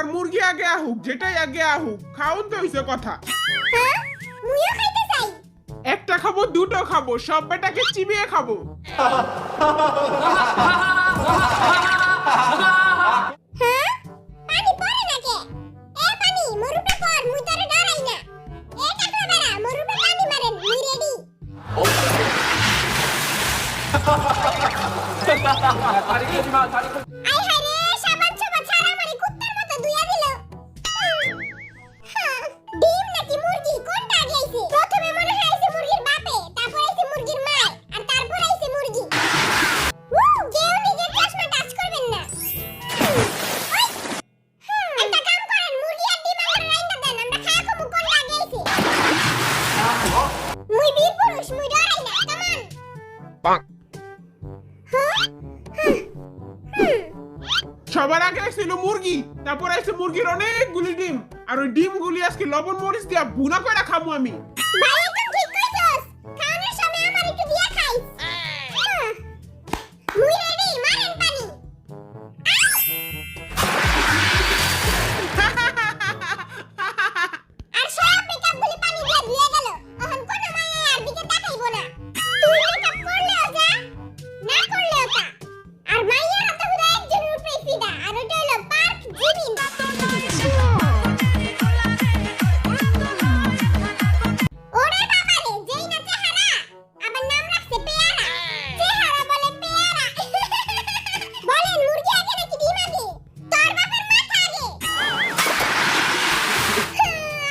এবার মুরগি আগে আহুক, যেটাই আগে আহুক, খাওন তো হইছে কথা। হ্যাঁ মুইও খাইতে চাই। একটা খাবো, দুটো খাবো, সব বেটাকে চিবিয়ে খাবো। হ্যাঁ পানি পড়ে নাকি? এ পানি মরুটা পর, মুই তোরে ডরাই না। এ টাকলা বেড়া মরুটা পানি মারেন, মুই রেডি। আই হায় রে, সাবান চোবা ছাড়া আমারে কুত্তার মতো দুইয়া দিল। ডিম নাকি মুরগি কোনটা আগে আইছে? প্রথমে মনে হয় আইছে মুরগির বাপে, তারপর আইছে মুরগির মা, আর তারপর আইছে মুরগি। কেউ নিজের চশমা টাচ করবেন না। একটা কাম করেন, মুরগি আর ডিম আমার রাইন্দা দেন, আমরা খায়া খামু কোনটা আগে আইছে। মুই বীর পুরুষ, মুই ডরাই না, কামান। সবার আগে ছিল মুরগি, তারপর আছে মুরগির অনেকগুলি ডিম, আর ওই ডিমগুলি আজকে লবণ মরিচ দিয়া ভুনা করে খাবো আমি। ভাই একদম ঠিক কইছস, খাওয়ানোর সময় আমার একটু দিয়া খাইস। মুই রেডি, মারেন পানি। আর সব মেকআপগুলি পানি দিয়ে ধুয়ে গেল, এখন কোনো মায়া আর দিকে তাকাইবো না। তুই মেকআপ করলেও যা, না করলেও তা। আর মাইয়ার হাতে হুদা একজনের উপরে ফিদা, আর ওটা হলো পার্ক জিমিন। ওরে বাবারে, যেই না চেহারা, আবার নাম রাখছে পেয়ারা। চেহারা বলে পেয়ারা। বলেন মুরগি আগে নাকি ডিম আগে? তোর বাপের মাথা আগে।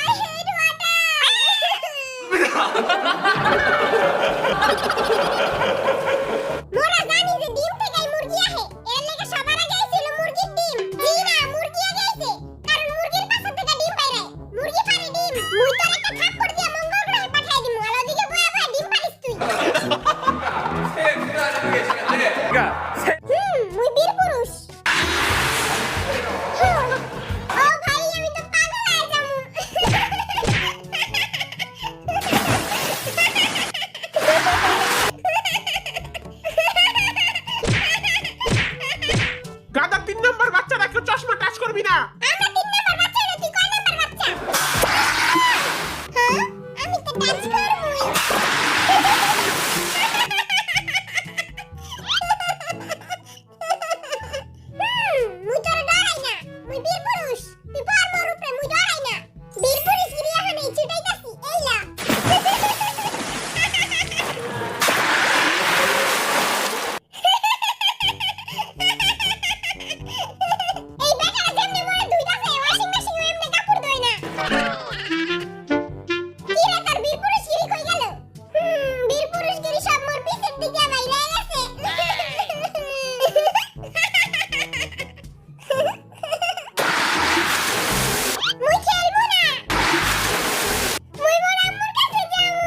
I hate water. মোরা জানি যে ডিম থেকেই মুরগি আহে, এর লাগি সবার আগে আইছিল মুরগির ডিম। জি না, মুরগি আগে আইছে, কারণ মুরগির পাছা থেকে ডিম বাইরে। মুরগি পারে ডিম। মুই তোর একটা থাপ্পড় দিয়ে মঙ্গল গ্রহে পাঠাই দিমু, আর ওদিকে বয়া বয়া ডিম পারিস তুই। মুই বীর পুরুষ। ও ভাই, আমি তো পাগল হয়ে যামু। গাদা 3 নম্বর বাচ্চারা কেউ চশমা টাচ করবি না। আমরা 3 নাম্বার বাচ্চা না, তুই কয় নাম্বার বাচ্চা? হ্যাঁ আমি তো টাচ করবই। মুই তোরে ডরাই না, মুই বীর পুরুষ। তুই পর মোর উপরে, মুই ডরাই না। বীর পুরুষ গিরি এখন এই ছুটাইতাছি, এই লা। এই বেটারা যেমনে মোরে ধুইতাছে, ওয়াশিং মেশিন এমনি কাপড় ধোয় না। কি রে, তোর বীর পুরুষ গিরি কই গেল? বীর পুরুষ গিরি সব মোর পিছের দিকে বাইরে গেছে। মুই খেলবো না, মুই মোর আম্মুর কাছে যাবো।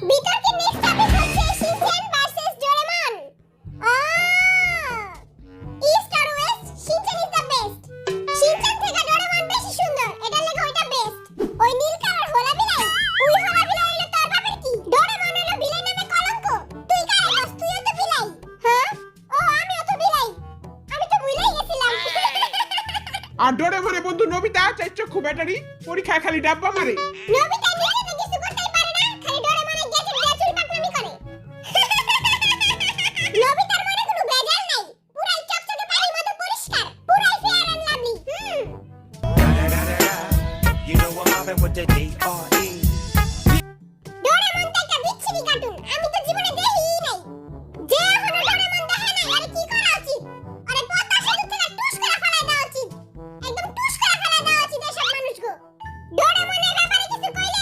বিতর্কের নেক্সট টপিক হচ্ছে শিনচ্যান ভার্সেস ডোরেমন। ইস্ট আর west, Shinchan is the best. Shinchan থেকে ডোরেমন বেশি সুন্দর, এটার লাগি ওইটা বেস্ট। ওই নীল কালার হোলা বিলাই, ওই হোলা বিলাই হইলো তোর বাপের কি? ডোরেমন হইলো বিলাই নামে কলঙ্ক। তুই কারে বস? তুইও তো বিলাই। হ্যাঁ ও, আমিও তো বিলাই, আমি তো ভুলেই গেছিলাম। আর ডোরেমনের বন্ধু নবিতা 4 চক্ষু ব্যাটারি, পরীক্ষায় খালি ডাব্বা মারে। নবিতা নিজে তো কিছু করতেই পারে না, খালি ডোরেমনের গ্যাজেট দিয়ে চুরি পাকনামি করে। নবিতার মনে কোনো ভেজাল নাই, পুরাই চকচকে পানির মতো পরিষ্কার, পুরাই fair and lovely. You know I'm mobbing with the D.R.E. Doraemon তো একটা বিচ্ছিরি কার্টুন, আমি তো জীবনে দেখিই নাই। যে এখনো ডোরেমন দেখে নাই, আরে কি করা উচিত? আরে পদ্মা সেতু থেকে টুস করে ফেলাই দেওয়া উচিত, একদম টুস করে ফেলাই দেওয়া উচিত এসব মানুষকে। ডোরেমনের ব্যাপারে কিছু কইলে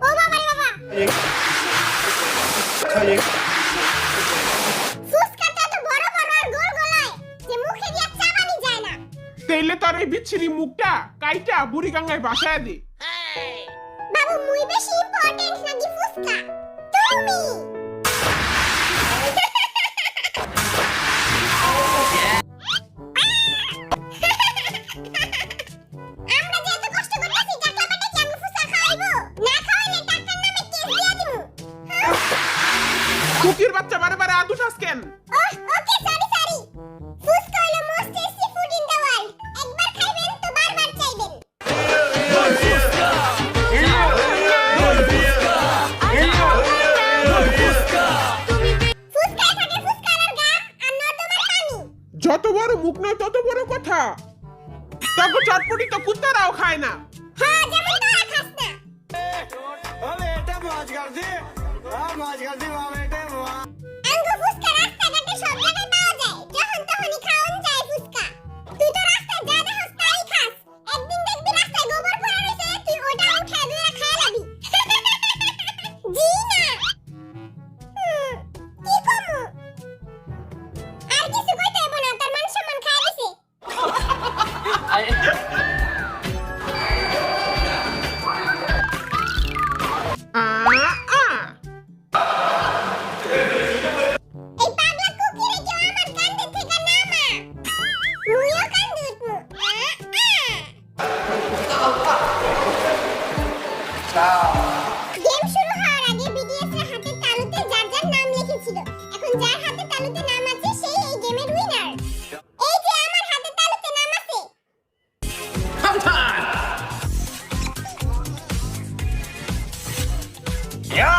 ও বাবা রে বাবা ফুসকাটা তো বড় বড় আর গোল গোলায় যে মুখে দিয়ে চাবানি যায় না। তেলে তোর এই বিচ্ছিরি মুখটা কাইটা বুড়ি গঙ্গায় বাসায় দে। বাবু মুই বেশি ইম্পর্টেন্ট নাকি ফুসকা? তুমি আমরা যে এত কষ্ট করতেছি টাকলা বেটা কি আমি ফুসকা খাওয়াইবো? না খাওয়াইলে টাকার নামে কেস দিয়ে দিমু। কুকির বাচ্চা বারে বারে আদু ঠাস কেন? ওকে সরি ফুসকা হলো most tasty food in the world. একবার খাইবেন তো বারবার চাইবেন। ফুসকায় থাকে ফুসকার গাম আর নর্দমার পানি। যত বড় মুখ নয় তত বড় কথা। তবে চটপটি তো কুত্তারাও খায় না। হ্যাঁ যেমন তোরা খাস না। আঙ্গু ফুসকা রাস্তাঘাটে সব জায়গায় পাওয়া যায়। যখন তখনই খাওয়ান যায় ফুসকা। তুই তো রাস্তায় যা দেখস তাই খাস। একদিন দেখবি রাস্তায় গোবর পড়ে রয়েছে, তুই ওটা উঠায় ধরে খেয়ে লাবি। জি না। কি কমু? আর কিছু কইতে হইব না, তার মান সম্মান খায় দিছে। আ আ এই পাগলা কুকিরে কেউ আমার কান্দে থেকে নামা। মুইও কান্দে উঠমু। গেম শুরু হওয়ার আগে বিডিএস এর হাতের তালুতে যার যার নাম লিখেছিল। এখন যার হাতের তালুতে নাম আছে সেই এই গেমের উইনার। এই যে আমার হাতের তালুতে নাম আছে। ইয়া!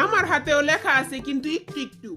আমার হাতেও লেখা আছে কিন্তু একটু একটু।